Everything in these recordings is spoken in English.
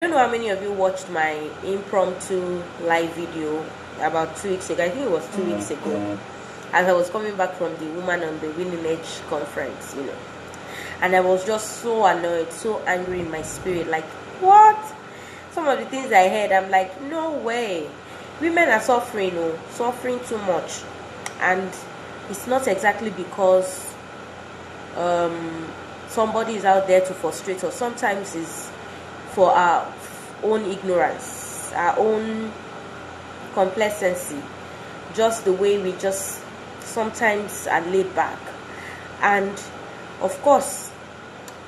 I don't know how many of you watched my impromptu live video about 2 weeks ago. I think it was 2 weeks ago, as I was coming back from the Woman on the Winning Edge conference, and I was just so annoyed, so angry in my spirit. Like, what? Some of the things I heard, I'm like, no way. Women are suffering, suffering too much, and it's not exactly because somebody is out there to frustrate us. Sometimes it's for our own ignorance, our own complacency, just the way we just sometimes are laid back. And of course,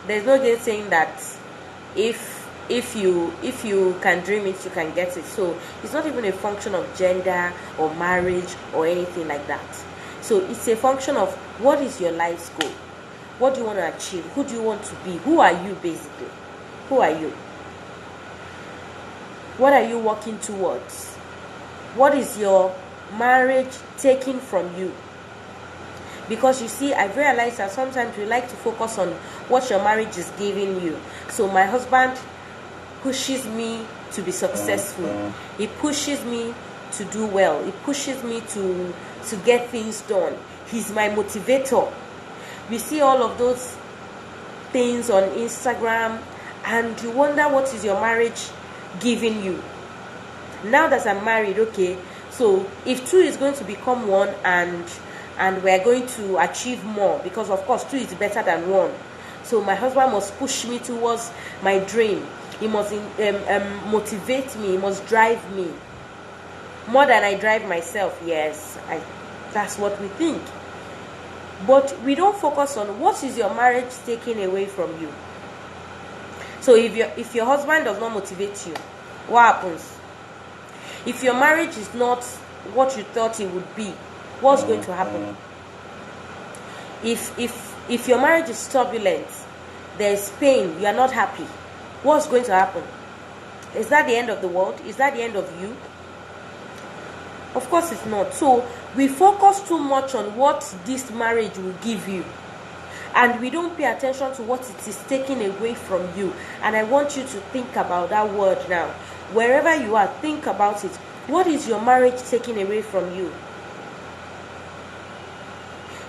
there's no good saying that if you can dream it, you can get it. So it's not even a function of gender or marriage or anything like that. So it's a function of what is your life's goal. What do you want to achieve? Who do you want to be? Who are you, basically? Who are you? What are you working towards? What is your marriage taking from you? Because you see, I've realized that sometimes we like to focus on what your marriage is giving you. So my husband pushes me to be successful. He pushes me to do well. He pushes me to get things done. He's my motivator. We see all of those things on Instagram, and you wonder, what is your marriage giving you? Now that I'm married, okay, so if two is going to become one, and we're going to achieve more, because of course two is better than one, so my husband must push me towards my dream. He must motivate me. He must drive me more than I drive myself. Yes, that's what we think. But we don't focus on what is your marriage taking away from you. So if your husband does not motivate you, what happens? If your marriage is not what you thought it would be, what's going to happen? If your marriage is turbulent, there's pain, you are not happy, what's going to happen? Is that the end of the world? Is that the end of you? Of course it's not. So we focus too much on what this marriage will give you, and we don't pay attention to what it is taking away from you. And I want you to think about that word now. Wherever you are, think about it. What is your marriage taking away from you?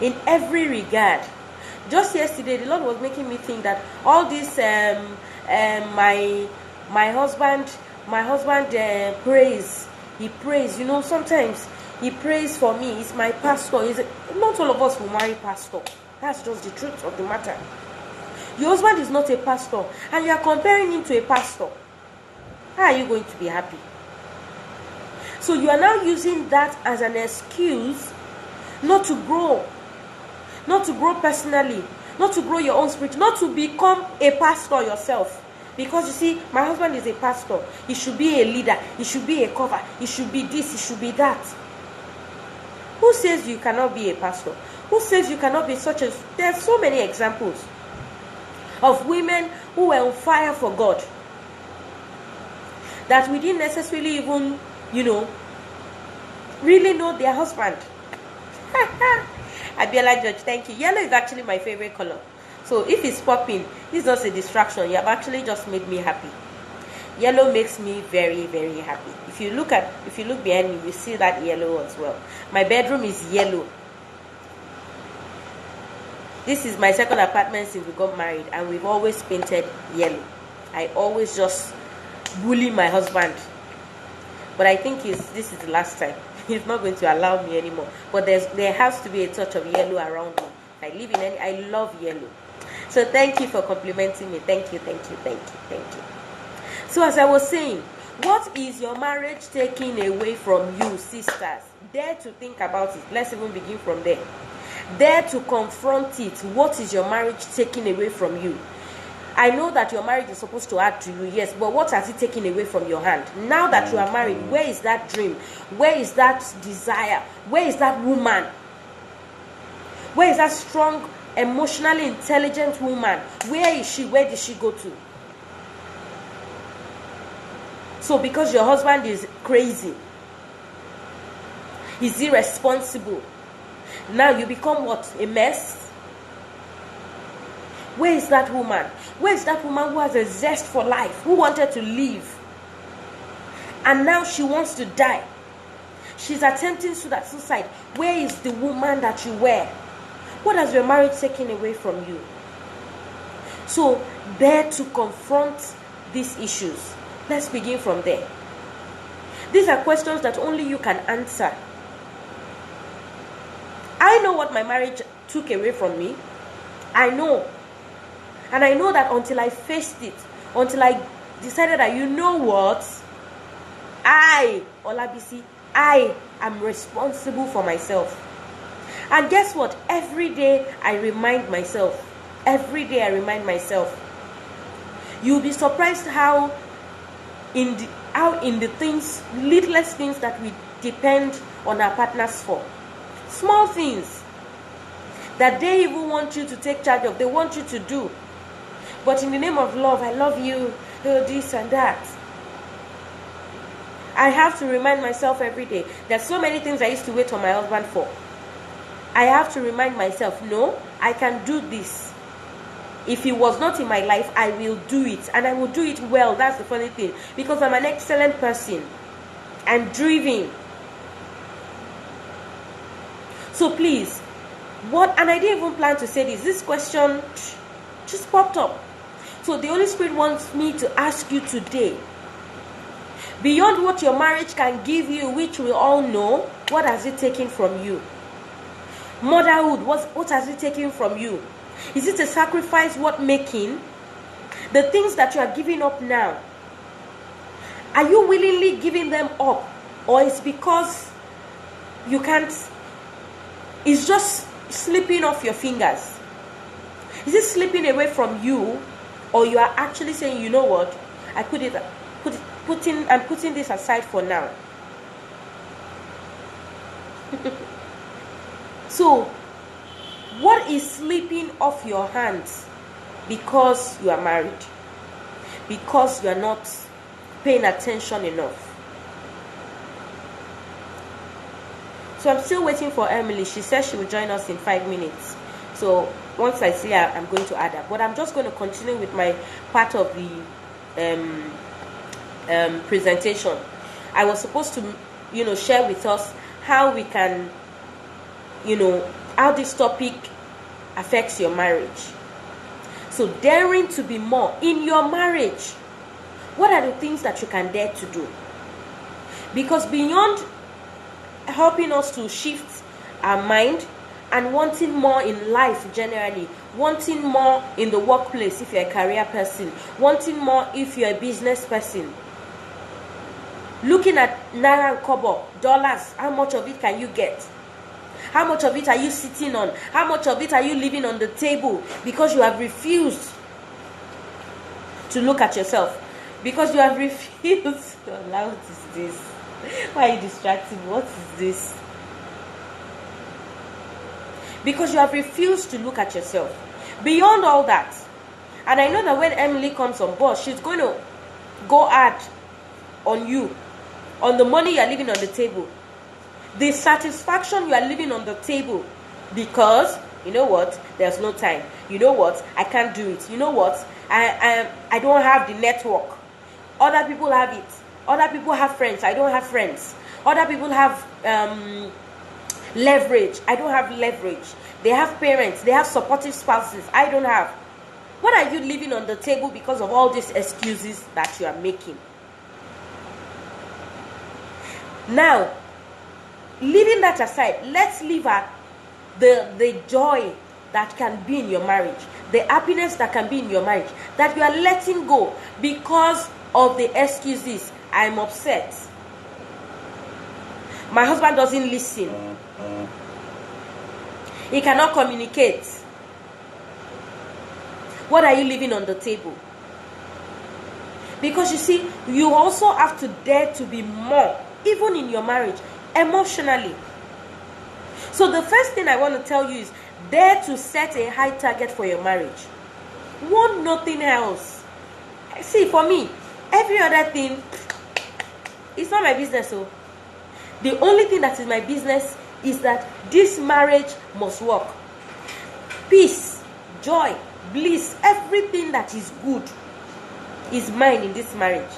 In every regard. Just yesterday, the Lord was making me think that all this my husband prays. He prays, sometimes he prays for me. He's my pastor. Not all of us will marry pastor. That's just the truth of the matter. Your husband is not a pastor, and you are comparing him to a pastor. How are you going to be happy? So you are now using that as an excuse not to grow personally, not to grow your own spirit, not to become a pastor yourself. Because you see, my husband is a pastor. He should be a leader. He should be a cover. He should be this. He should be that. Who says you cannot be a pastor? Who says you cannot be such a... There are so many examples of women who were on fire for God, that we didn't necessarily even, really know their husband. Abiola George, thank you. Yellow is actually my favorite color. So if it's popping, it's not a distraction. You have actually just made me happy. Yellow makes me very, very happy. If you look behind me, you see that yellow as well. My bedroom is yellow. This is my second apartment since we got married, and we've always painted yellow. I always just bully my husband, but I think this is the last time. He's not going to allow me anymore. But there has to be a touch of yellow around me. I love yellow. So thank you for complimenting me. Thank you. So as I was saying, what is your marriage taking away from you, sisters? Dare to think about it. Let's even begin from there. Dare to confront it. What is your marriage taking away from you? I know that your marriage is supposed to add to you, yes, but what has it taken away from your hand? Now that you are married, where is that dream? Where is that desire? Where is that woman? Where is that strong, emotionally intelligent woman? Where is she? Where did she go to? So because your husband is crazy, he's irresponsible, now you become what? A mess? Where is that woman? Where is that woman who has a zest for life, who wanted to live, and now she wants to die? She's attempting suicide. Where is the woman that you were? What has your marriage taken away from you? So, dare to confront these issues. Let's begin from there. These are questions that only you can answer. I know what my marriage took away from me. I know. And I know that until I faced it, until I decided that, you know what? I, Olabisi, I am responsible for myself. And guess what? Every day I remind myself. Every day I remind myself. You'll be surprised how in the things, littlest things that we depend on our partners for. Small things that they even want you to take charge of. They want you to do. But in the name of love, I love you, this and that. I have to remind myself every day. There's so many things I used to wait on my husband for. I have to remind myself, no, I can do this. If he was not in my life, I will do it. And I will do it well. That's the funny thing. Because I'm an excellent person. I'm driven. So please, and I didn't even plan to say this. This question just popped up. So the Holy Spirit wants me to ask you today, beyond what your marriage can give you, which we all know, what has it taken from you? Motherhood, what has it taken from you? Is it a sacrifice worth making? The things that you are giving up now, are you willingly giving them up? Or it's because you can't, it's just slipping off your fingers? Is it slipping away from you? Or you are actually saying, you know what, I'm putting this aside for now. So, what is slipping off your hands because you are married? Because you are not paying attention enough? So I'm still waiting for Emily. She says she will join us in 5 minutes. So once I see her, I'm going to add her. But I'm just going to continue with my part of the presentation. I was supposed to, share with us how we can, how this topic affects your marriage. So daring to be more in your marriage. What are the things that you can dare to do? Because beyond helping us to shift our mind and wanting more in life generally, wanting more in the workplace if you're a career person, wanting more if you're a business person, looking at naira and kobo, dollars, how much of it can you get? How much of it are you sitting on? How much of it are you leaving on the table because you have refused to look at yourself? Because you have refused. What is this? Why are you distracting? What is this? Because you have refused to look at yourself. Beyond all that, and I know that when Emily comes on board, she's going to go hard on you, on the money you are leaving on the table, the satisfaction you are leaving on the table, because you know what, there's no time. You know what, I can't do it. You know what, I don't have the network. Other people have it. Other people have friends. I don't have friends. Other people have leverage. I don't have leverage. They have parents. They have supportive spouses. I don't have. What are you leaving on the table because of all these excuses that you are making? Now, leaving that aside, let's leave at the joy that can be in your marriage, the happiness that can be in your marriage, that you are letting go because of the excuses. I'm upset. My husband doesn't listen. He cannot communicate. What are you leaving on the table? Because you see, you also have to dare to be more, even in your marriage, emotionally. So the first thing I want to tell you is dare to set a high target for your marriage. Want nothing else. See, for me, every other thing, it's not my business. So the only thing that is my business is that this marriage must work. Peace, joy, bliss, everything that is good is mine in this marriage.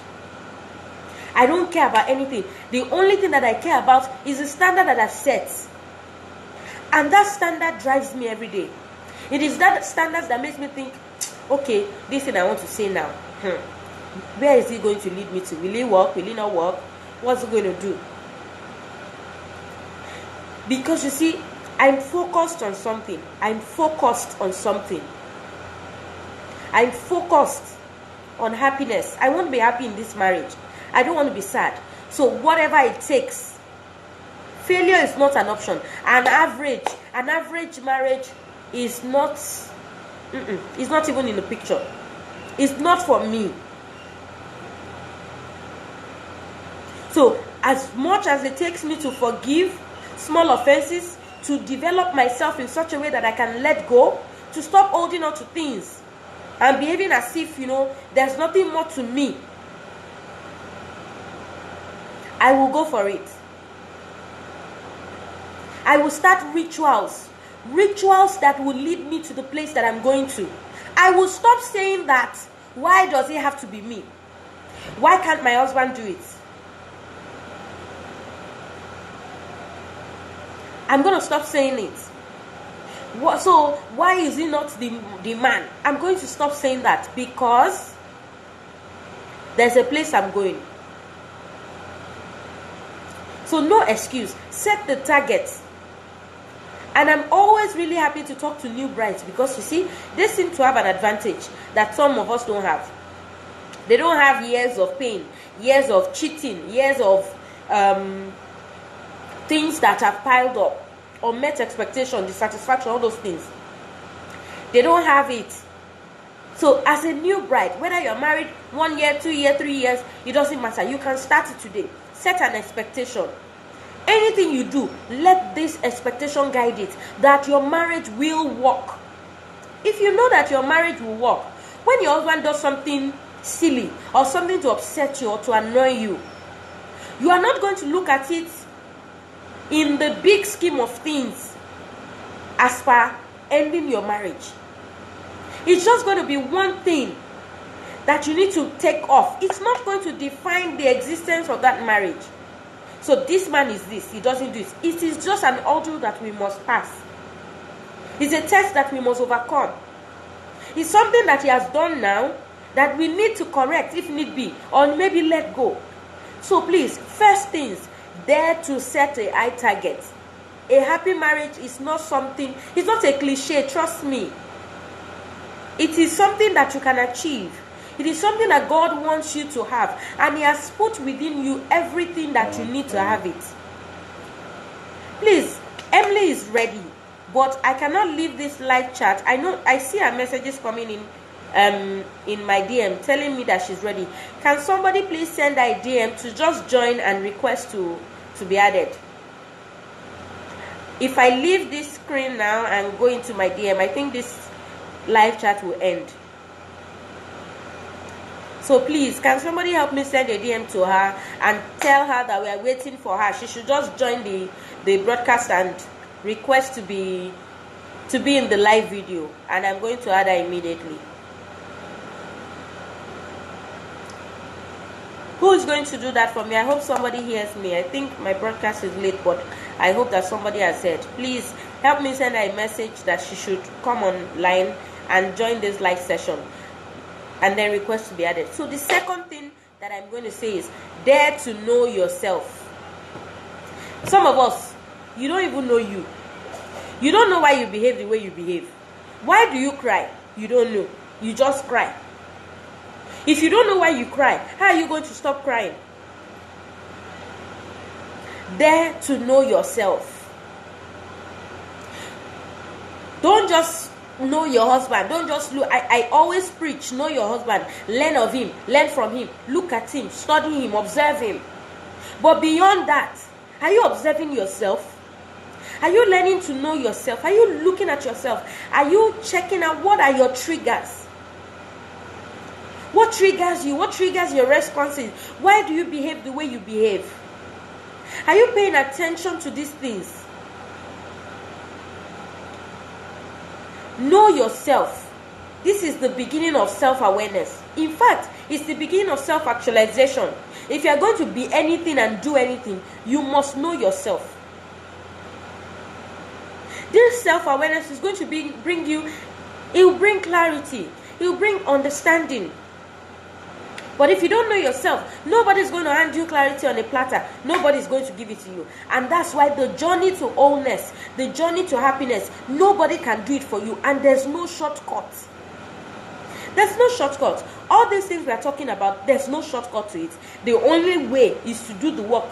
I don't care about anything. The only thing that I care about is the standard that I've set. And that standard drives me every day. It is that standard that makes me think, okay, this thing I want to say now, where is it going to lead me to? Will it work? Will it not work? What's it going to do? Because you see, I'm focused on something. I'm focused on something. I'm focused on happiness. I want to be happy in this marriage. I don't want to be sad. So whatever it takes. Failure is not an option. An average marriage is not it's not even in the picture. It's not for me. So as much as it takes me to forgive small offenses, to develop myself in such a way that I can let go, to stop holding on to things and behaving as if, there's nothing more to me, I will go for it. I will start rituals that will lead me to the place that I'm going to. I will stop saying that, why does it have to be me? Why can't my husband do it? I'm going to stop saying it. So why is it not the man? I'm going to stop saying that because there's a place I'm going. So no excuse. Set the target. And I'm always really happy to talk to new brides because you see, they seem to have an advantage that some of us don't have. They don't have years of pain, years of cheating, years of things that have piled up, unmet expectation, dissatisfaction, all those things. They don't have it. So as a new bride, whether you're married 1 year, 2 years, 3 years, it doesn't matter. You can start it today. Set an expectation. Anything you do, let this expectation guide it, that your marriage will work. If you know that your marriage will work, when your husband does something silly or something to upset you or to annoy you, you are not going to look at it in the big scheme of things as per ending your marriage. It's just going to be one thing that you need to take off. It's not going to define the existence of that marriage. So this man is this, he doesn't do it. It is just an ordeal that we must pass. It's a test that we must overcome. It's something that he has done now that we need to correct if need be, or maybe let go. So please, first things, dare to set a high target. A happy marriage is not something, it's not a cliche, trust me. It is something that you can achieve. It is something that God wants you to have. And He has put within you everything that you need to have it. Please, Emily is ready. But I cannot leave this live chat. I know I see her messages coming in my DM telling me that she's ready. Can somebody please send a DM to just join and request to be added? If I leave this screen now and go into my DM, I think this live chat will end. So please, can somebody help me send a DM to her and tell her that we are waiting for her? She should just join the broadcast and request to be in the live video, and I'm going to add her immediately. Who is going to do that for me? I hope somebody hears me. I think my broadcast is late, but I hope that somebody has said, please help me send her a message that she should come online and join this live session, and then request to be added. So the second thing that I'm going to say is dare to know yourself. Some of us, you don't even know you. You don't know why you behave the way you behave. Why do you cry? You don't know. You just cry. If you don't know why you cry, how are you going to stop crying? Dare to know yourself. Don't just know your husband. Don't just look. I always preach, know your husband. Learn of him. Learn from him. Look at him. Study him. Observe him. But beyond that, are you observing yourself? Are you learning to know yourself? Are you looking at yourself? Are you checking out what are your triggers? What triggers you? What triggers your responses? Why do you behave the way you behave? Are you paying attention to these things? Know yourself. This is the beginning of self-awareness. In fact, it's the beginning of self-actualization. If you are going to be anything and do anything, you must know yourself. This self-awareness is going to bring you, it will bring clarity, it will bring understanding. But if you don't know yourself, nobody's going to hand you clarity on a platter. Nobody's going to give it to you. And that's why the journey to wholeness, the journey to happiness, nobody can do it for you. And there's no shortcut. There's no shortcut. All these things we are talking about, there's no shortcut to it. The only way is to do the work.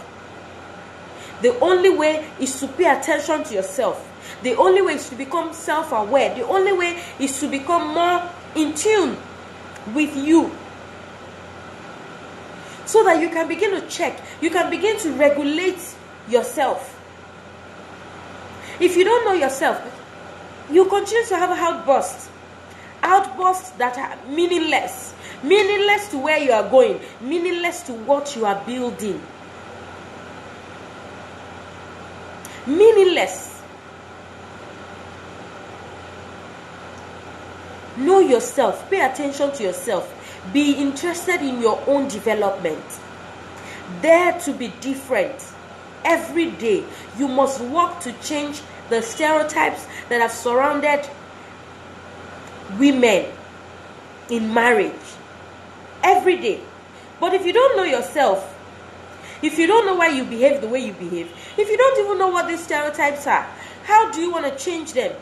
The only way is to pay attention to yourself. The only way is to become self-aware. The only way is to become more in tune with you. So that you can begin to check. You can begin to regulate yourself. If you don't know yourself, you continue to have outbursts. Outbursts that are meaningless. Meaningless to where you are going. Meaningless to what you are building. Meaningless. Know yourself. Pay attention to yourself. Be interested in your own development. Dare to be different. Every day, you must work to change the stereotypes that have surrounded women in marriage. Every day. But if you don't know yourself, if you don't know why you behave the way you behave, if you don't even know what these stereotypes are, how do you want to change them?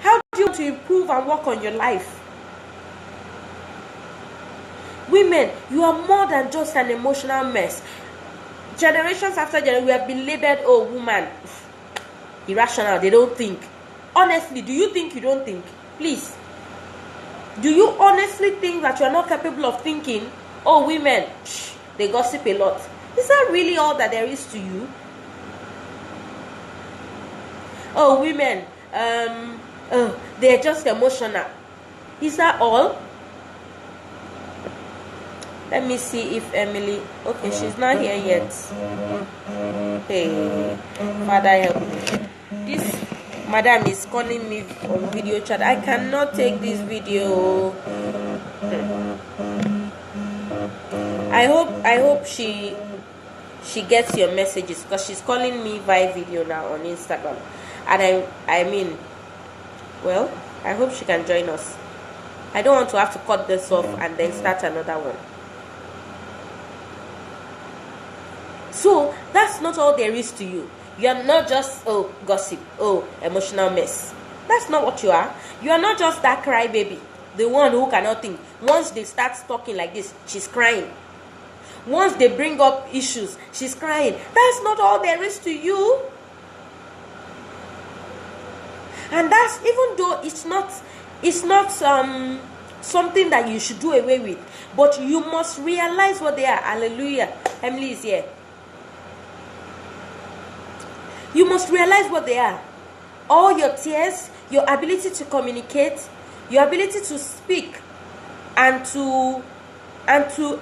How do you want to improve and work on your life? Women, you are more than just an emotional mess. Generations after generations, we have been labeled, oh, woman, irrational, they don't think. Honestly, do you think you don't think? Please. Do you honestly think that you are not capable of thinking? Oh, women, they gossip a lot. Is that really all that there is to you? Oh, women, they're just emotional. Is that all? Let me see if Emily... Okay, she's not here yet. Hey, Father help me. This madam is calling me on video chat. I cannot take this video. I hope she gets your messages, because she's calling me via video now on Instagram. And I mean, well, I hope she can join us. I don't want to have to cut this off and then start another one. So, that's not all there is to you. You are not just, oh, gossip, oh, emotional mess. That's not what you are. You are not just that crybaby, the one who cannot think. Once they start talking like this, she's crying. Once they bring up issues, she's crying. That's not all there is to you. And that's, even though it's not something that you should do away with, but you must realize what they are. Hallelujah. Emily is here. You must realize what they are. All your tears, your ability to communicate, your ability to speak, and to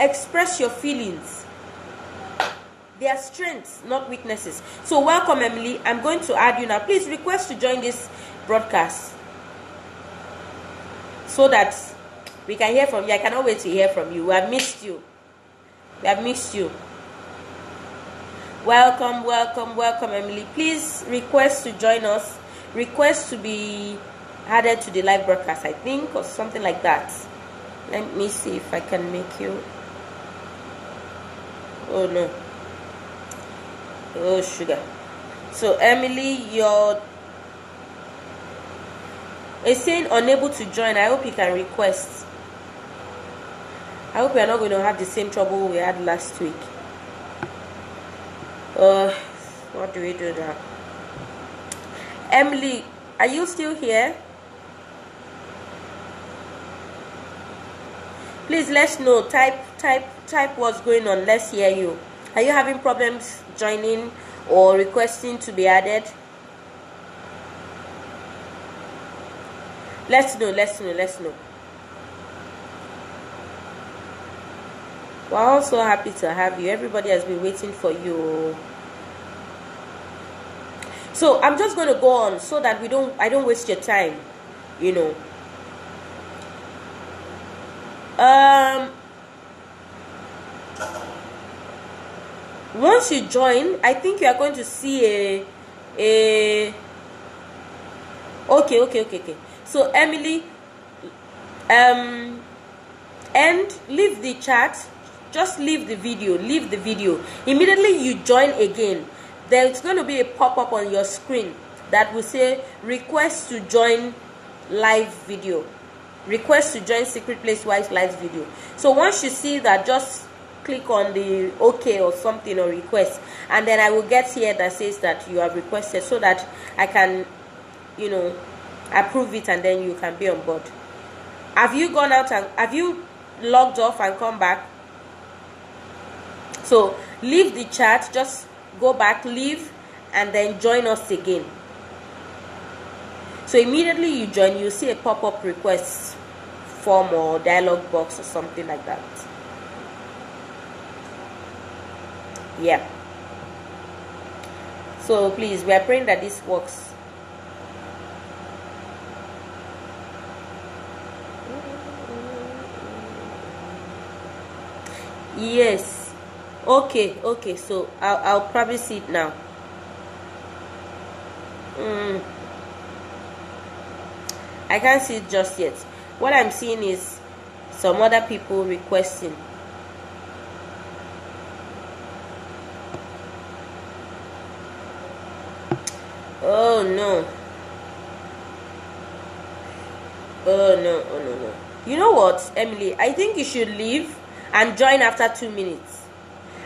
express your feelings. They are strengths, not weaknesses. So welcome, Emily. I'm going to add you now. Please request to join this broadcast so that we can hear from you. I cannot wait to hear from you. We have missed you. We have missed you. Welcome, welcome, welcome, Emily. Please request to join us. Request to be added to the live broadcast, I think, or something like that. Let me see if I can make you. Oh no. Oh sugar. So Emily, it's saying unable to join. I hope you can request. I hope we are not going to have the same trouble we had last week. What do we do now? Emily, are you still here? Please let's know. Type what's going on. Let's hear you. Are you having problems joining or requesting to be added? Let's know. We're all so happy to have you. Everybody has been waiting for you. So I'm just going to go on so that I don't waste your time, you know. um Once you join, I think you are going to see a okay. So Emily, leave the chat, just leave the video, immediately you join again. There's going to be a pop-up on your screen that will say request to join live video, request to join Secret Place Wives live video. So once you see that, just click on the OK or something, or request, and then I will get here that says that you have requested, so that I can, approve it, and then you can be on board. Have you gone out and have you logged off and come back? So leave the chat, just go back, leave, and then join us again. So immediately you join, you see a pop-up request form or dialog box or something like that. Yeah. So please, we are praying that this works. Yes. Okay. So I'll probably see it now. I can't see it just yet. What I'm seeing is some other people requesting. Oh no. You know what, Emily? I think you should leave and join after 2 minutes.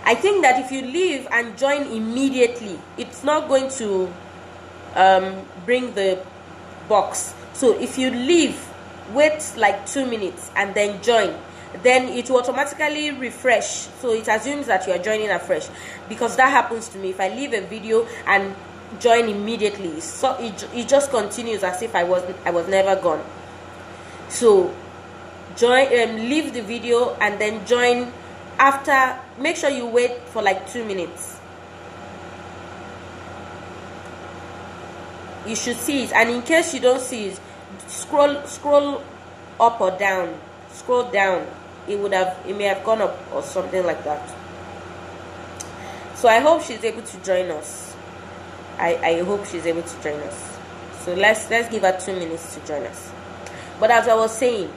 I think that if you leave and join immediately, it's not going to bring the box. So if you leave, wait like 2 minutes and then join, then it will automatically refresh, so it assumes that you are joining afresh, because that happens to me. If I leave a video and join immediately, so it just continues as if I was never gone. So join, leave the video and then join after. Make sure you wait for like 2 minutes. You should see it, and in case you don't see it, scroll up or down, scroll down. It may have gone up or something like that. So I hope she's able to join us. I hope she's able to join us. So let's give her 2 minutes to join us. But as I was saying,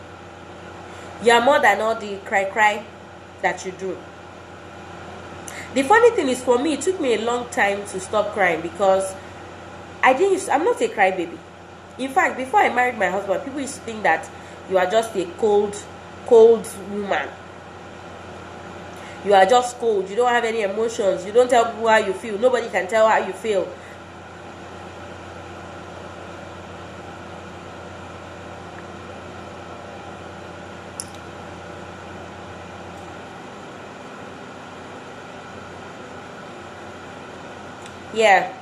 you are more than all the cry that you do. The funny thing is, for me, it took me a long time to stop crying, because I'm not a crybaby. In fact, before I married my husband, people used to think that you are just a cold woman. You are just cold. You don't have any emotions. You don't tell people how you feel. Nobody can tell how you feel. Yeah.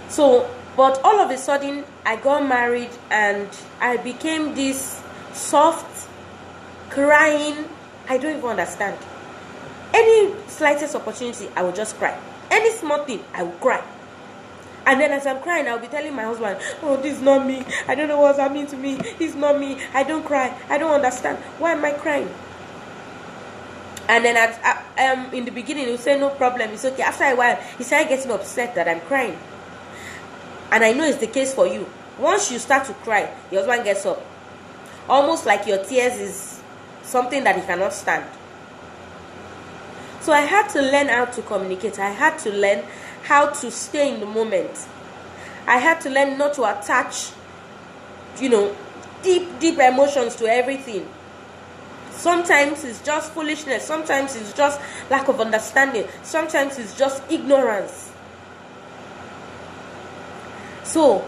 So, but all of a sudden, I got married and I became this soft, crying. I don't even understand. Any slightest opportunity, I will just cry. Any small thing, I will cry. And then as I'm crying, I'll be telling my husband, oh, this is not me. I don't know what's happening to me. It's not me. I don't cry. I don't understand. Why am I crying? And then in the beginning, he'll say, no problem, it's okay. After a while, he started getting upset that I'm crying. And I know it's the case for you. Once you start to cry, your husband gets up. Almost like your tears is something that he cannot stand. So I had to learn how to communicate. I had to learn how to stay in the moment. I had to learn not to attach, deep emotions to everything. Sometimes it's just foolishness. Sometimes it's just lack of understanding. Sometimes it's just ignorance. So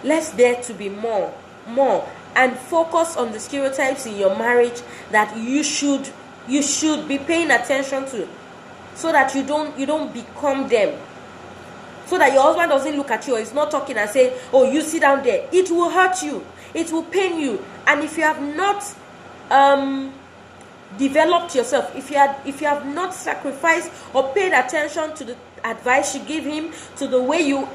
let's dare to be more, and focus on the stereotypes in your marriage that you should be paying attention to, so that you don't become them. So that your husband doesn't look at you or is not talking and say, oh, you sit down there. It will hurt you. It will pain you. And if you have not developed yourself, if you have not sacrificed or paid attention to the advice you give him, to the way you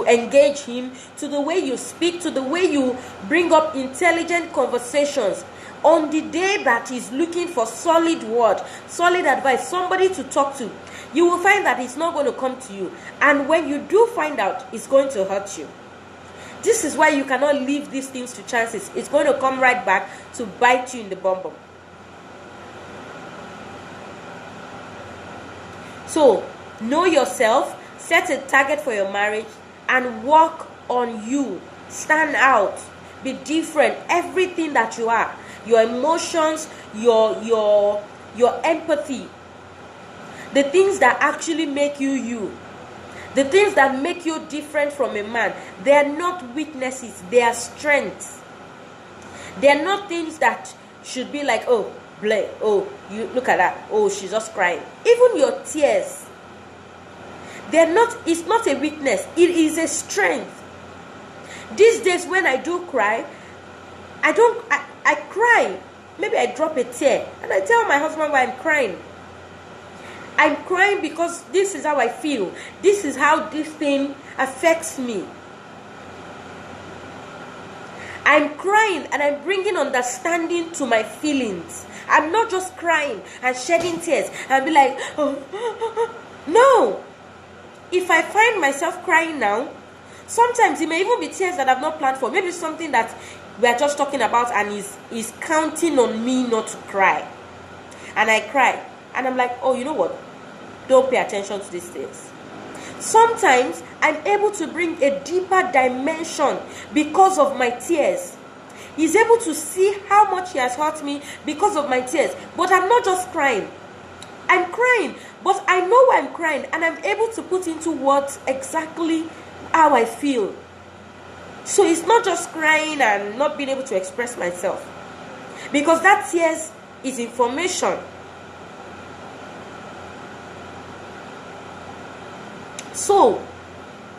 engage him, to the way you speak, to the way you bring up intelligent conversations, On the day that he's looking for solid word, solid advice, somebody to talk to, you will find that it's not going to come to you. And when you do find out, it's going to hurt you. This is why you cannot leave these things to chances. It's going to come right back to bite you in the bum bum. So, know yourself, set a target for your marriage, and work on you. Stand out. Be different. Everything that you are. Your emotions, your empathy. The things that actually make you you. The things that make you different from a man. They are not weaknesses. They are strengths. They are not things that should be like, oh, bleh, oh, you look at that, oh, she's just crying. Even your tears, they're not, it's not a weakness, it is a strength. These days when I do cry, I cry. Maybe I drop a tear and I tell my husband why I'm crying. I'm crying because this is how I feel. This is how this thing affects me. I'm crying and I'm bringing understanding to my feelings. I'm not just crying and shedding tears and be like, oh. No. If I find myself crying now, sometimes it may even be tears that I've not planned for. Maybe something that we are just talking about and is counting on me not to cry. And I cry. And I'm like, oh, you know what? Don't pay attention to these things. Sometimes I'm able to bring a deeper dimension because of my tears. He's able to see how much he has hurt me because of my tears. But I'm not just crying. I'm crying, but I know why I'm crying, and I'm able to put into words exactly how I feel. So it's not just crying and not being able to express myself. Because that tears is information. So,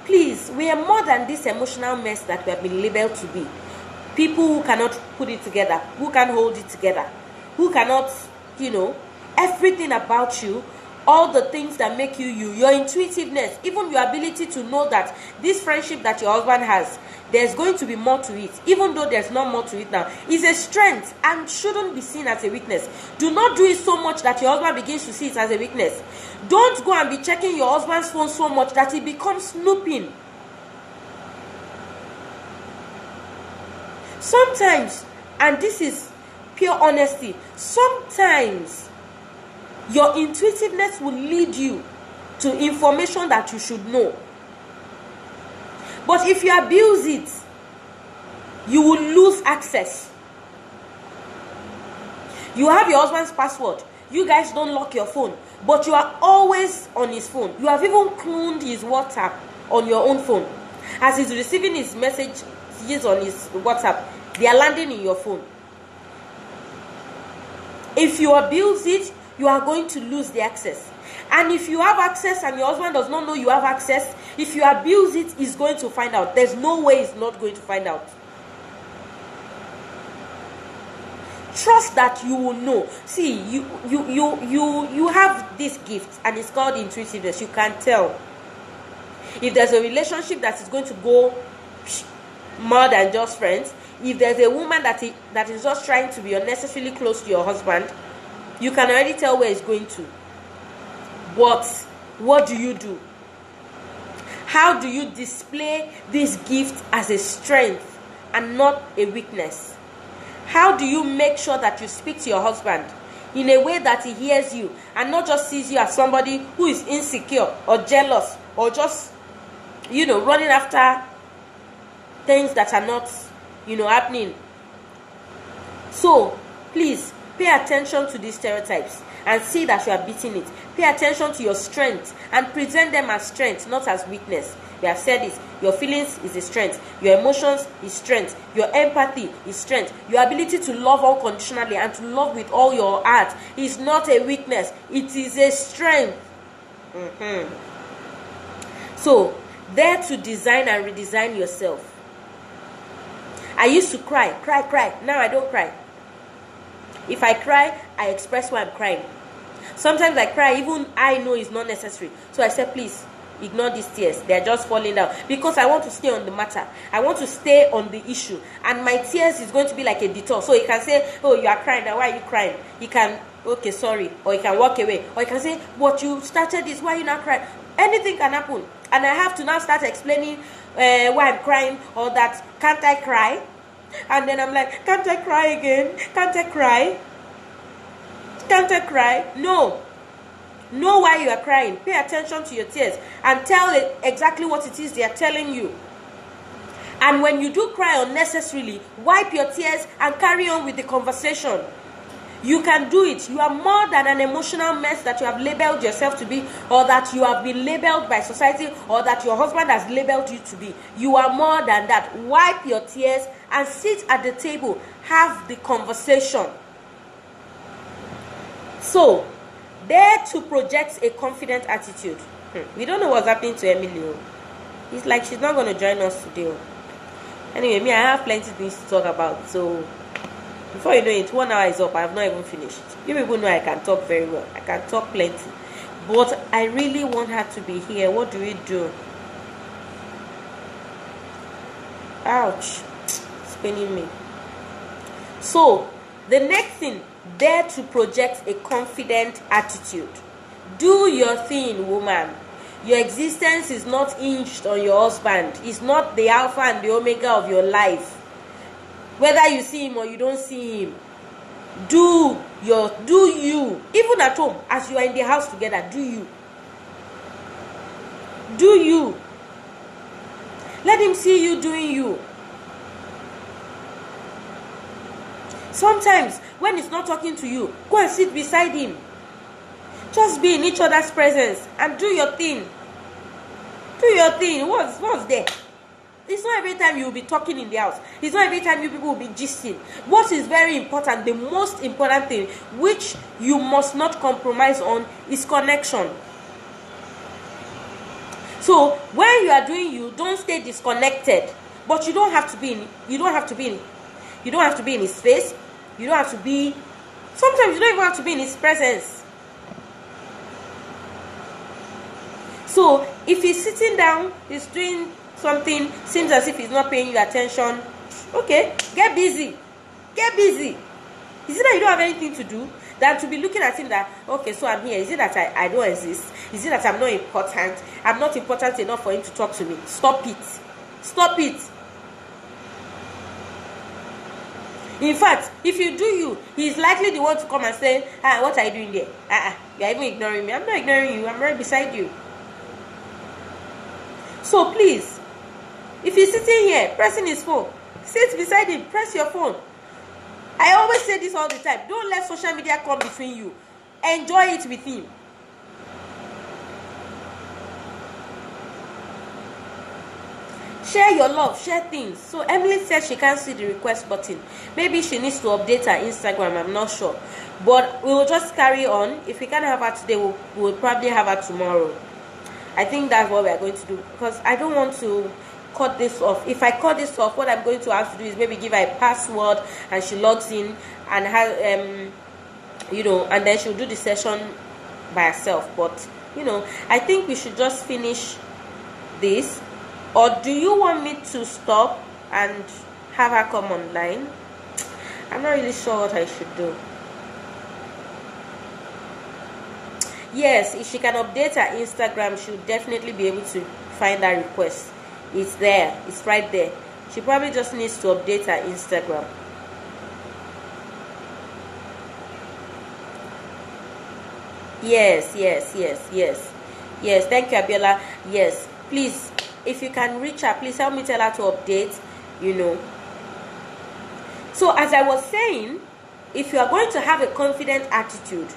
please, we are more than this emotional mess that we have been labeled to be. People who cannot put it together, who can't hold it together, who cannot, everything about you, all the things that make you you, your intuitiveness, even your ability to know that this friendship that your husband has, there's going to be more to it, even though there's not more to it now, is a strength and shouldn't be seen as a weakness. Do not do it so much that your husband begins to see it as a weakness. Don't go and be checking your husband's phone so much that it becomes snooping. Sometimes, and this is pure honesty, sometimes your intuitiveness will lead you to information that you should know. But if you abuse it, you will lose access. You have your husband's password. You guys don't lock your phone, but you are always on his phone. You have even cloned his WhatsApp on your own phone. As he's receiving his messages on his WhatsApp, they are landing in your phone. If you abuse it, you are going to lose the access. And if you have access and your husband does not know you have access, if you abuse it, he's going to find out. There's no way he's not going to find out. Trust that you will know. See, you have this gift, and it's called intuitiveness. You can tell if there's a relationship that is going to go more than just friends. If there's a woman that is just trying to be unnecessarily close to your husband, you can already tell where it's going to. But what do you do? How do you display this gift as a strength and not a weakness? How do you make sure that you speak to your husband in a way that he hears you and not just sees you as somebody who is insecure or jealous or just, running after things that are not, happening? So, please, pay attention to these stereotypes and see that you are beating it. Pay attention to your strengths and present them as strength, not as weakness. We have said this. Your feelings is a strength. Your emotions is strength. Your empathy is strength. Your ability to love unconditionally and to love with all your heart is not a weakness. It is a strength. So, dare to design and redesign yourself. I used to cry. Now I don't cry. If I cry, I express why I'm crying. Sometimes I cry, even I know it's not necessary. So I say, please, ignore these tears. They're just falling down because I want to stay on the matter. I want to stay on the issue, and my tears is going to be like a detour. So you can say, oh, you are crying, now why are you crying? You can, okay, sorry, or you can walk away, or you can say, but you started this, why are you not crying? Anything can happen, and I have to now start explaining why I'm crying, or that, can't I cry? And then I'm like, can't I cry again? Can't I cry? Can't I cry? No. Know why you are crying. Pay attention to your tears and tell it exactly what it is they are telling you. And when you do cry unnecessarily, wipe your tears and carry on with the conversation. You can do it. You are more than an emotional mess that you have labeled yourself to be, or that you have been labeled by society, or that your husband has labeled you to be. You are more than that. Wipe your tears and sit at the table. Have the conversation. So, dare to project a confident attitude. We don't know what's happening to Emily. It's like she's not going to join us today. Anyway, me, I have plenty of things to talk about. So, before you know it, 1 hour is up. I have not even finished. You people know I can talk very well. I can talk plenty. But I really want her to be here. What do we do? Ouch. It's paining me. So, the next thing, dare to project a confident attitude. Do your thing, woman. Your existence is not hinged on your husband. It's not the alpha and the omega of your life. Whether you see him or you don't see him, do you. Even at home, as you are in the house together, do you. Do you. Let him see you doing you. Sometimes, when he's not talking to you, go and sit beside him. Just be in each other's presence and do your thing. Do your thing. What's there? It's not every time you will be talking in the house. It's not every time you people will be gisting. What is very important, the most important thing, which you must not compromise on, is connection. So when you are doing you, don't stay disconnected. But you don't have to be in his face. You don't have to be, sometimes you don't even have to be in his presence. So if he's sitting down, he's doing something, seems as if he's not paying you attention, okay, get busy. Get busy. Is it that you don't have anything to do than to be looking at him that, okay, so I'm here. Is it that I don't exist? Is it that I'm not important? I'm not important enough for him to talk to me? Stop it. Stop it. In fact, if you do you, he's likely the one to come and say, what are you doing there? You're even ignoring me. I'm not ignoring you. I'm right beside you. So please, if he's sitting here, pressing his phone, sit beside him, press your phone. I always say this all the time. Don't let social media come between you. Enjoy it with him. Share your love, share things. So Emily said she can't see the request button. Maybe she needs to update her Instagram, I'm not sure. But we will just carry on. If we can't have her today, we'll probably have her tomorrow. I think that's what we are going to do. Because I don't want to cut this off. If I cut this off, what I'm going to have to do is maybe give her a password and she logs in and has, and then she'll do the session by herself. But, I think we should just finish this. Or do you want me to stop and have her come online? I'm not really sure what I should do. Yes, if she can update her Instagram, she'll definitely be able to find that request. It's there. It's right there. She probably just needs to update her Instagram. Yes. Yes, thank you, Abiola. Yes, please, if you can reach her, please help me tell her to update, So as I was saying, if you are going to have a confident attitude,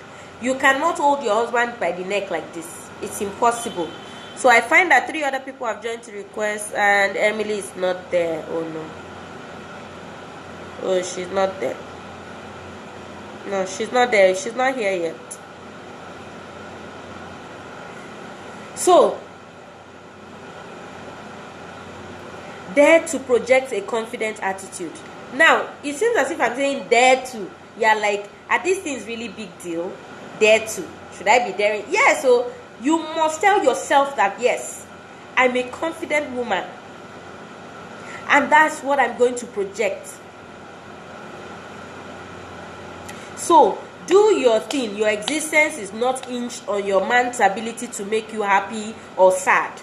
you cannot hold your husband by the neck like this. It's impossible. So I find that 3 other people have joined the request and Emily is not there. Oh no. Oh, she's not there. No, she's not there. She's not here yet. So, dare to project a confident attitude. Now, it seems as if I'm saying dare to. You're like, are these things really big deal? Dare to. Should I be daring? Yeah, so You must tell yourself that, yes, I'm a confident woman, and that's what I'm going to project. So, do your thing. Your existence is not hinged on your man's ability to make you happy or sad.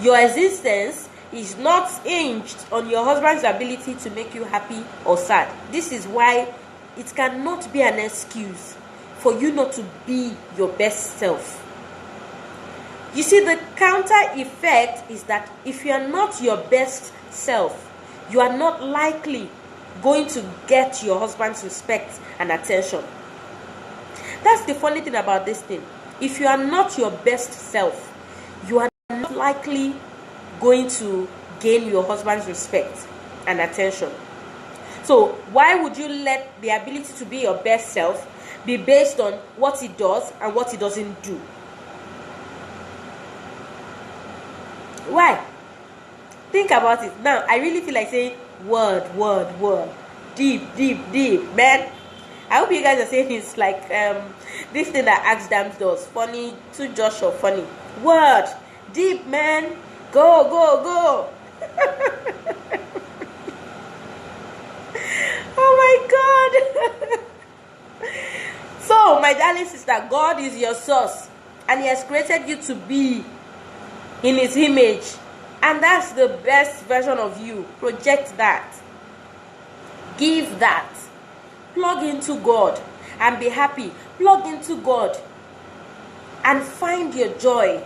Your existence is not hinged on your husband's ability to make you happy or sad. This is why it cannot be an excuse for you not to be your best self. You see, the counter effect is that if you are not your best self, you are not likely going to get your husband's respect and attention. That's the funny thing about this thing. If you are not your best self, you are not likely going to gain your husband's respect and attention. So why would you let the ability to be your best self be based on what he does and what he doesn't do? Why? Think about it. Now, I really feel like saying word. Deep, man. I hope you guys are saying it's like this thing that Axe Dams does. Funny, to Joshua, funny. Word. Deep, man. Go. Oh my God. So, my darling sister, God is your source, and He has created you to be in His image, and that's the best version of you. Project that. Give that. Plug into God and be happy. Plug into God and find your joy.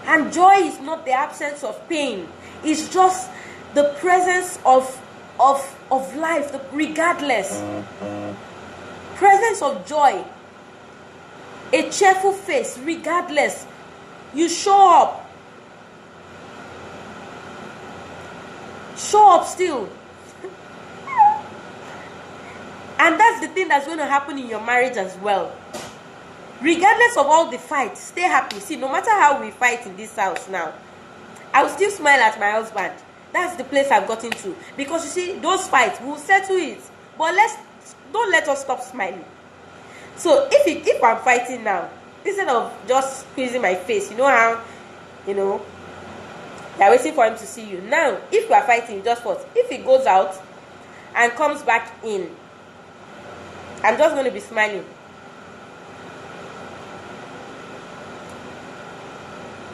And joy is not the absence of pain. It's just the presence of life, regardless. Presence of joy. A cheerful face, regardless. You show up. Show up still. And that's the thing that's going to happen in your marriage as well. Regardless of all the fights, stay happy. See, no matter how we fight in this house now, I will still smile at my husband. That's the place I've gotten to. Because you see, those fights, we'll settle it. But don't let us stop smiling. So if I'm fighting now, instead of just squeezing my face, you know how, you're waiting for him to see you. Now, if we are fighting, just what? If he goes out and comes back in, I'm just going to be smiling.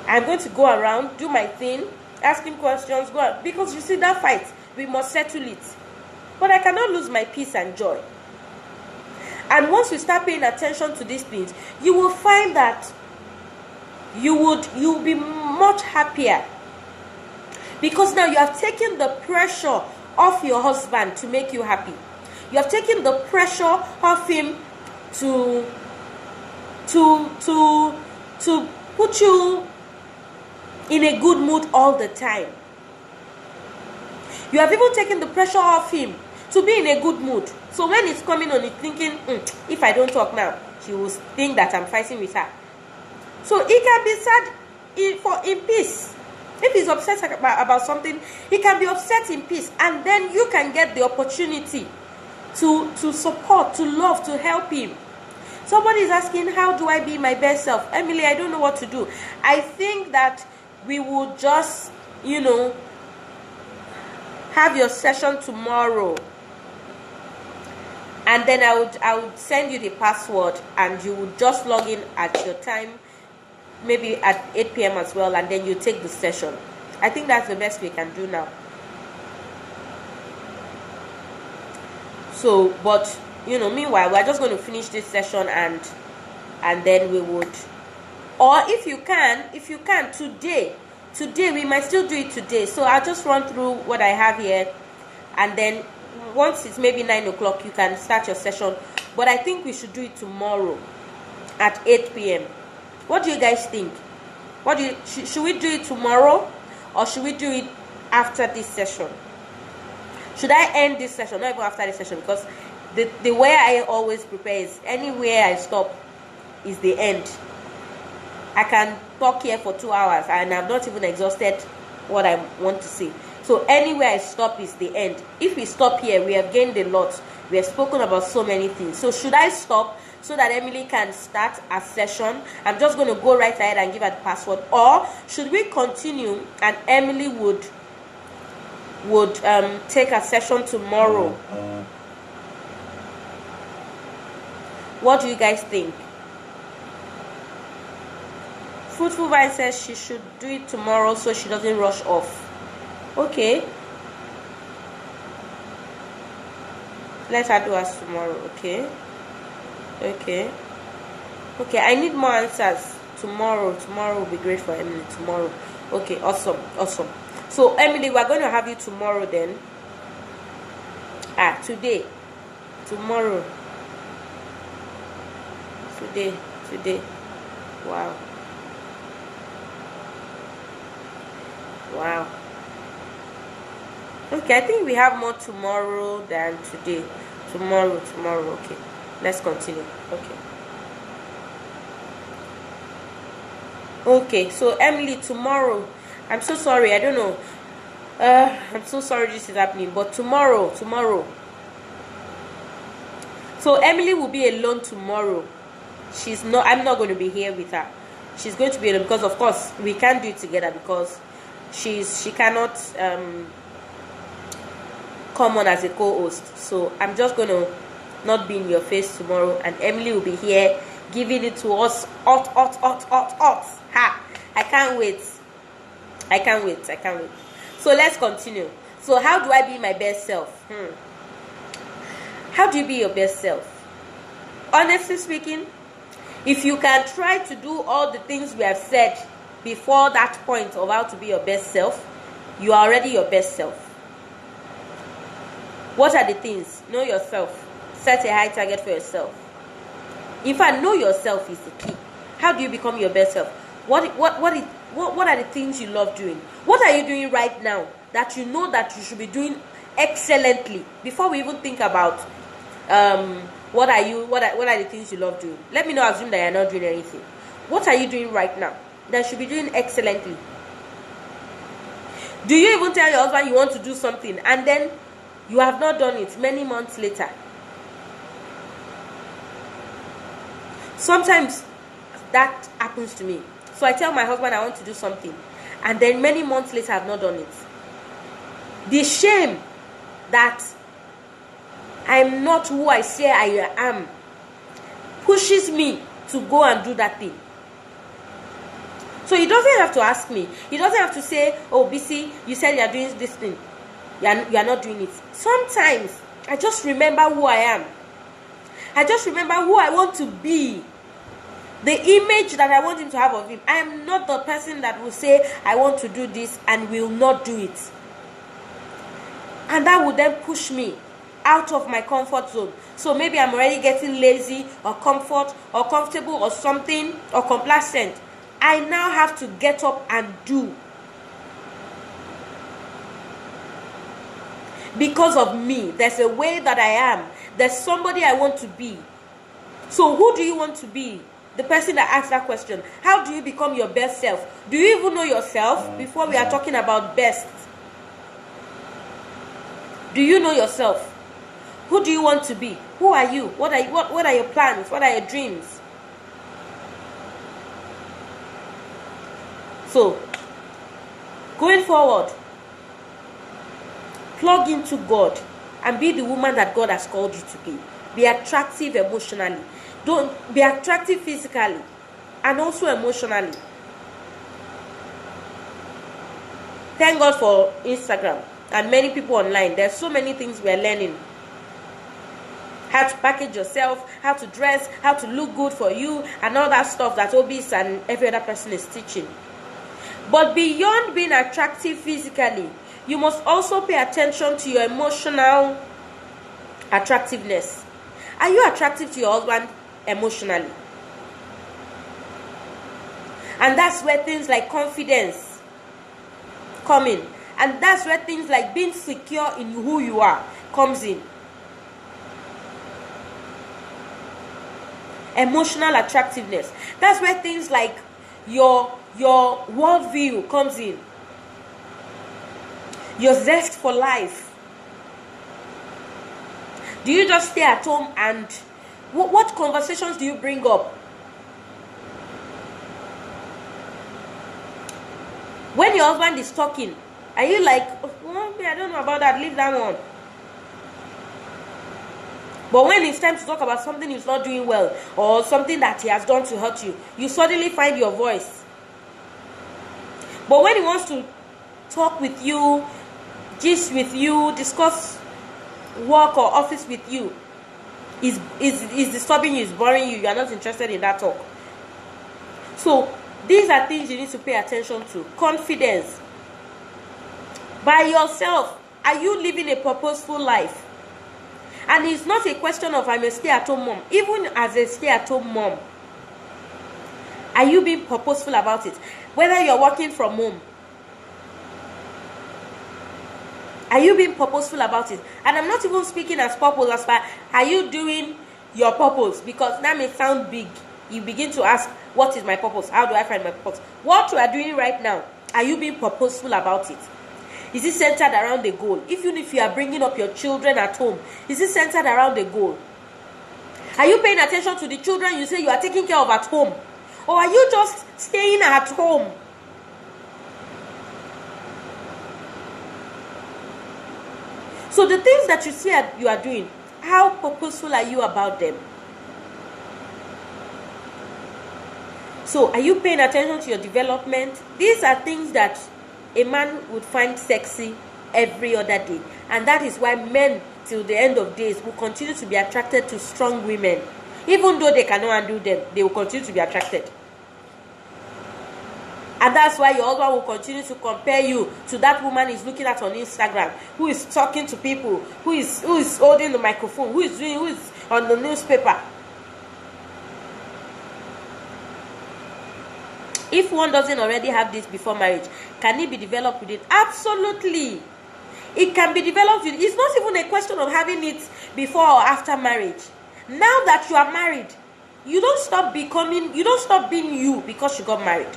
I'm going to go around, do my thing, ask him questions, go out. Because you see, that fight, we must settle it. But I cannot lose my peace and joy. And once you start paying attention to these things, you will find that you'll be much happier. Because now you have taken the pressure off your husband to make you happy. You have taken the pressure off him to put you in a good mood all the time. You have even taken the pressure off him to be in a good mood. So when he's coming on, he's thinking, if I don't talk now, she will think that I'm fighting with her. So he can be sad in peace. If he's upset about something, he can be upset in peace. And then you can get the opportunity to support, to love, to help him. Somebody is asking, how do I be my best self? Emily, I don't know what to do. I think that we would just, have your session tomorrow. And then I would send you the password, and you would just log in at your time, maybe at 8 p.m. as well, and then you take the session. I think that's the best we can do now. So, but, meanwhile, we're just going to finish this session and then we would, or if you can, today, we might still do it today. So I'll just run through what I have here, and then once it's maybe 9 o'clock, you can start your session. But I think we should do it tomorrow at 8 p.m. What do you guys think? Should we do it tomorrow, or should we do it after this session? Should I end this session, not even after this session? Because the way I always prepare is anywhere I stop is the end. I can talk here for 2 hours and I'm not even exhausted what I want to say. So anywhere I stop is the end. If we stop here, we have gained a lot. We have spoken about so many things. So should I stop so that Emily can start a session? I'm just going to go right ahead and give her the password. Or should we continue and Emily would take a session tomorrow? What do you guys think? Fruitful Vine says she should do it tomorrow so she doesn't rush off. Okay. Let her do us tomorrow. Okay. Okay. Okay, I need more answers. Tomorrow will be great for Emily. Tomorrow. Okay, awesome. So Emily, we're going to have you tomorrow then. Today. Tomorrow. Today. Wow. Okay, I think we have more tomorrow than today. Tomorrow. Okay, let's continue. Okay, so Emily, tomorrow, I'm so sorry, I don't know, I'm so sorry this is happening, but tomorrow, so Emily will be alone tomorrow. I'm not going to be here with her. She's going to be alone, because of course we can't do it together, because she cannot come on as a co-host. So I'm just going to not be in your face tomorrow, and Emily will be here giving it to us hot. I can't wait. So let's continue. So how do I be my best self? How do you be your best self? Honestly speaking, if you can try to do all the things we have said before that point of how to be your best self, you are already your best self. What are the things? Know yourself. Set a high target for yourself. In fact, know yourself is the key. How do you become your best self? What are the things you love doing? What are you doing right now that you know that you should be doing excellently? Before we even think about what are the things you love doing? Let me not assume that you're not doing anything. What are you doing right now that you should be doing excellently? Do you even tell your husband you want to do something and then you have not done it many months later? Sometimes that happens to me. So I tell my husband I want to do something, and then many months later I've not done it. The shame that I'm not who I say I am pushes me to go and do that thing. So he doesn't have to ask me. He doesn't have to say, oh, BC, you said you're doing this thing. You're not doing it. Sometimes I just remember who I am. I just remember who I want to be. The image that I want him to have of him. I am not the person that will say, I want to do this and will not do it. And that would then push me out of my comfort zone. So maybe I'm already getting lazy or comfortable or something or complacent. I now have to get up and do. Because of me. There's a way that I am. There's somebody I want to be. So who do you want to be? The person that asked that question. How do you become your best self? Do you even know yourself before we are talking about best? Do you know yourself? Who do you want to be? Who are you? What are your plans? What are your dreams? So, going forward, plug into God and be the woman that God has called you to be. Be attractive emotionally. Don't be attractive physically and also emotionally. Thank God for Instagram and many people online. There's so many things we are learning. How to package yourself, how to dress, how to look good for you, and all that stuff that Obis and every other person is teaching. But beyond being attractive physically, you must also pay attention to your emotional attractiveness. Are you attractive to your husband emotionally? And that's where things like confidence come in. And that's where things like being secure in who you are comes in. Emotional attractiveness. That's where things like your worldview comes in. Your zest for life. Do you just stay at home and What conversations do you bring up? When your husband is talking, are you like, oh, I don't know about that, leave that one? But when it's time to talk about something he's not doing well, or something that he has done to hurt you, you suddenly find your voice. But when he wants to talk with you, gist with you, discuss work or office with you, is disturbing you, is boring you, you are not interested in that talk. So these are things you need to pay attention to. Confidence. By yourself, are you living a purposeful life? And it's not a question of I'm a stay-at-home mom. Even as a stay-at-home mom, are you being purposeful about it? Whether you're working from home, are you being purposeful about it? And I'm not even speaking as purpose as far, are you doing your purpose? Because that may sound big. You begin to ask, what is my purpose? How do I find my purpose? What you are doing right now, are you being purposeful about it? Is it centered around the goal? Even if you are bringing up your children at home, is it centered around the goal? Are you paying attention to the children you say you are taking care of at home? Or are you just staying at home? So the things that you see you are doing, how purposeful are you about them? So are you paying attention to your development? These are things that a man would find sexy every other day. And that is why men, till the end of days, will continue to be attracted to strong women. Even though they cannot undo them, they will continue to be attracted. And that's why your husband will continue to compare you to that woman he's looking at on Instagram, who is talking to people, who is holding the microphone, who is on the newspaper. If one doesn't already have this before marriage, can it be developed with it? Absolutely. It can be developed with it. It's not even a question of having it before or after marriage. Now that you are married, you don't stop being you because you got married.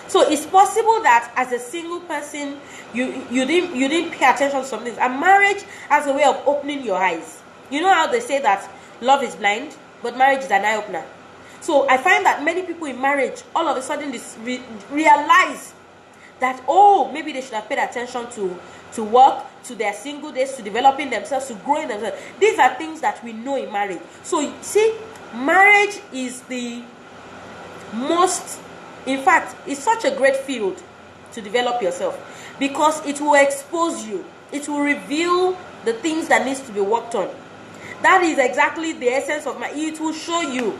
So it's possible that as a single person, you didn't pay attention to some things. And marriage has a way of opening your eyes. You know how they say that love is blind, but marriage is an eye-opener. So I find that many people in marriage, all of a sudden, realize that, oh, maybe they should have paid attention to work, to their single days, to developing themselves, to growing themselves. These are things that we know in marriage. So see, marriage is the most, in fact, it's such a great field to develop yourself, because it will expose you. It will reveal the things that needs to be worked on. That is exactly the essence of it will show you.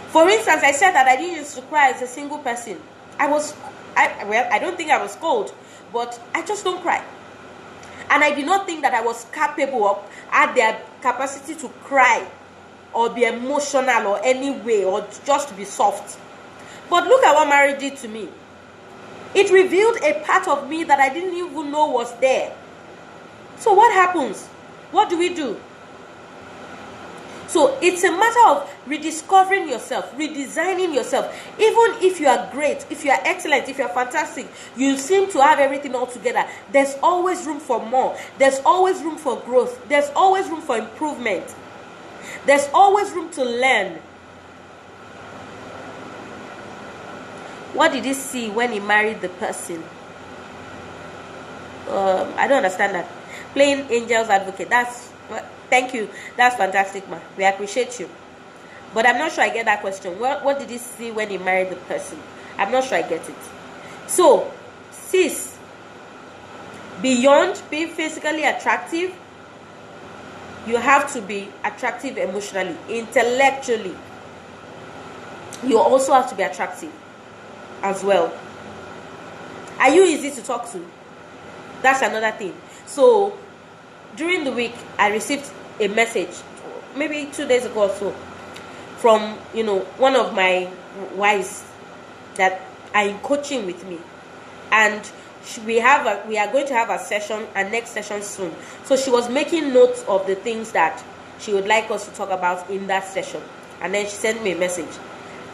For instance, I said that I didn't used to cry as a single person. I don't think I was cold, but I just don't cry. And I did not think that I was capable of, had the capacity to cry or be emotional or any way, or just to be soft. But look at what marriage did to me. It revealed a part of me that I didn't even know was there. So what happens? What do we do? So it's a matter of rediscovering yourself, redesigning yourself. Even if you are great, if you are excellent, if you are fantastic, you seem to have everything all together, there's always room for more. There's always room for growth. There's always room for improvement. There's always room to learn. What did he see when he married the person? I don't understand that. Playing angel's advocate. Thank you. That's fantastic, ma. We appreciate you. But I'm not sure I get that question. What did he see when he married the person? I'm not sure I get it. So, sis, beyond being physically attractive, you have to be attractive emotionally, intellectually. You also have to be attractive as well. Are you easy to talk to? That's another thing. So, during the week, I received a message, maybe 2 days ago or so, from one of my wives that are in coaching with me, and we are going to have a session, a next session soon. So she was making notes of the things that she would like us to talk about in that session, and then she sent me a message.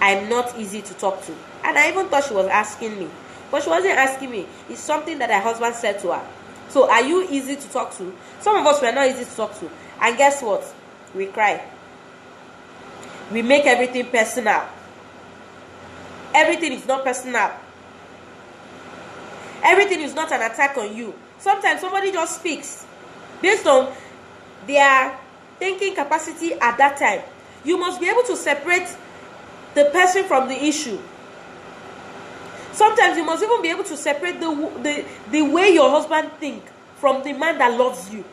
I'm not easy to talk to, and I even thought she was asking me, but she wasn't asking me. It's something that her husband said to her. So are you easy to talk to? Some of us were not easy to talk to. And guess what? We cry. We make everything personal. Everything is not personal. Everything is not an attack on you. Sometimes somebody just speaks based on their thinking capacity at that time. You must be able to separate the person from the issue. Sometimes you must even be able to separate the way your husband thinks from the man that loves you.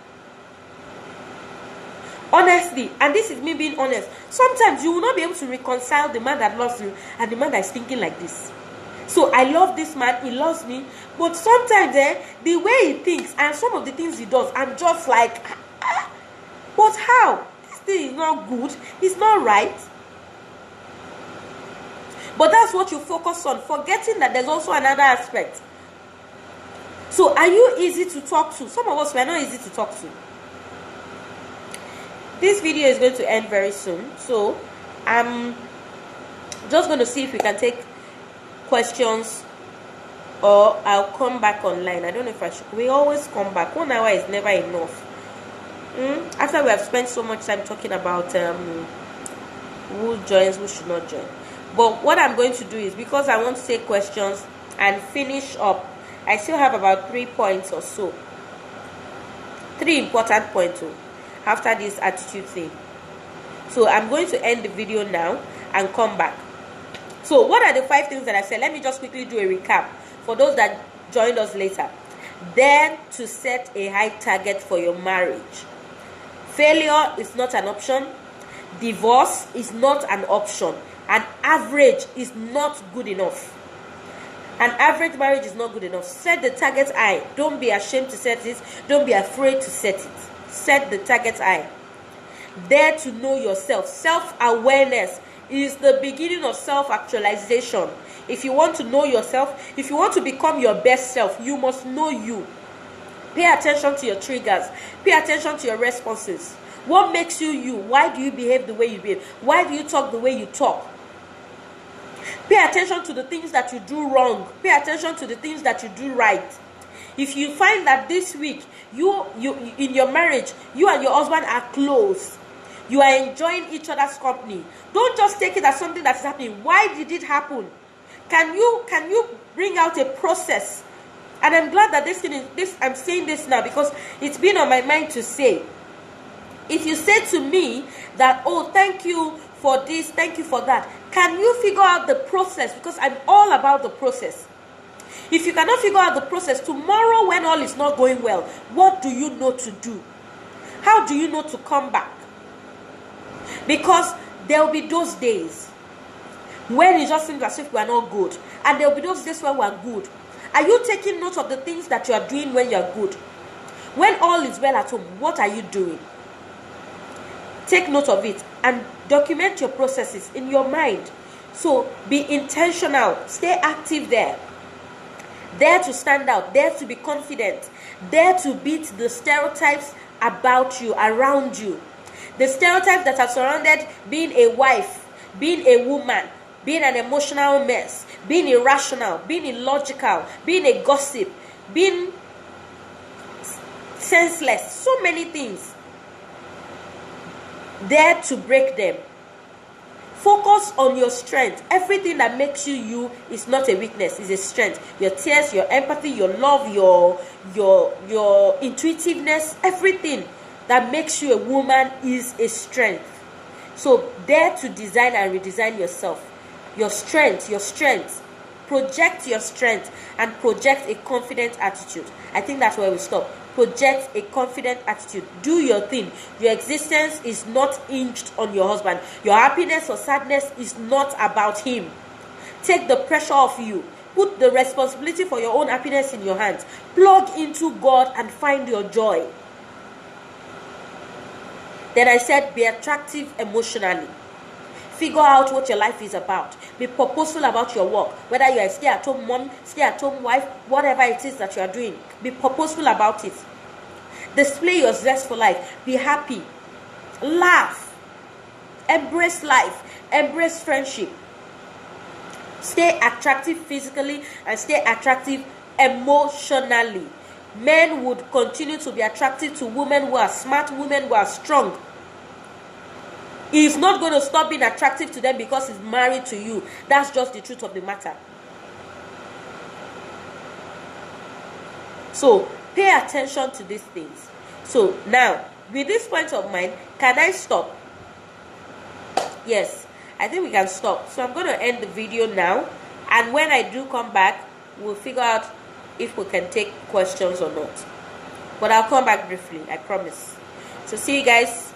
Honestly, and this is me being honest, sometimes you will not be able to reconcile the man that loves you and the man that is thinking like this. So I love this man, he loves me, but sometimes the way he thinks and some of the things he does, I'm just like, but how? This thing is not good, it's not right. But that's what you focus on, forgetting that there's also another aspect. So are you easy to talk to? Some of us were not easy to talk to. This video is going to end very soon, so I'm just going to see if we can take questions, or I'll come back online. I don't know if I should. We always come back. 1 hour is never enough. After we have spent so much time talking about who joins, who should not join. But what I'm going to do is, because I want to take questions and finish up, I still have about 3 points or so. 3 important points after this attitude thing. So I'm going to end the video now and come back. So what are the 5 things that I said? Let me just quickly do a recap for those that joined us later. Then to set a high target for your marriage. Failure is not an option. Divorce is not an option. An average is not good enough. An average marriage is not good enough. Set the target high. Don't be ashamed to set it. Don't be afraid to set it. Set the target high. Dare to know yourself. Self-awareness is the beginning of self-actualization. If you want to know yourself, if you want to become your best self, you must know you. Pay attention to your triggers. Pay attention to your responses. What makes you you? Why do you behave the way you behave? Why do you talk the way you talk? Pay attention to the things that you do wrong. Pay attention to the things that you do right. If you find that this week, you in your marriage, you and your husband are close, you are enjoying each other's company, don't just take it as something that is happening. Why did it happen? Can you bring out a process? And I'm glad that I'm saying this now, because it's been on my mind to say. If you say to me that, oh, thank you for this, thank you for that, can you figure out the process? Because I'm all about the process. If you cannot figure out the process, tomorrow when all is not going well, what do you know to do? How do you know to come back? Because there will be those days when it just seems as if we are not good. And there will be those days when we are good. Are you taking note of the things that you are doing when you are good? When all is well at home, what are you doing? Take note of it and document your processes in your mind. So be intentional. Stay active there. Dare to stand out. Dare to be confident. Dare to beat the stereotypes about you, around you. The stereotypes that have surrounded being a wife, being a woman, being an emotional mess, being irrational, being illogical, being a gossip, being senseless. So many things. Dare to break them. Focus on your strength. Everything that makes you you is not a weakness, it's a strength. Your tears, your empathy, your love, your intuitiveness, everything that makes you a woman is a strength. So dare to design and redesign yourself. Your strength. Project your strength and project a confident attitude. I think that's where we stop. Project a confident attitude. Do your thing. Your existence is not hinged on your husband. Your happiness or sadness is not about him. Take the pressure off you. Put the responsibility for your own happiness in your hands. Plug into God and find your joy. Then I said, be attractive emotionally. Figure out what your life is about. Be purposeful about your work. Whether you are a stay-at-home mom, stay-at-home wife, whatever it is that you are doing, be purposeful about it. Display your zest for life. Be happy. Laugh. Embrace life. Embrace friendship. Stay attractive physically and stay attractive emotionally. Men would continue to be attracted to women who are smart, women who are strong. He's not going to stop being attractive to them because he's married to you. That's just the truth of the matter. So pay attention to these things. So now, with this point of mind, can I stop? Yes, I think we can stop. So I'm going to end the video now, and when I do come back, we'll figure out if we can take questions or not. But I'll come back briefly, I promise. So see you guys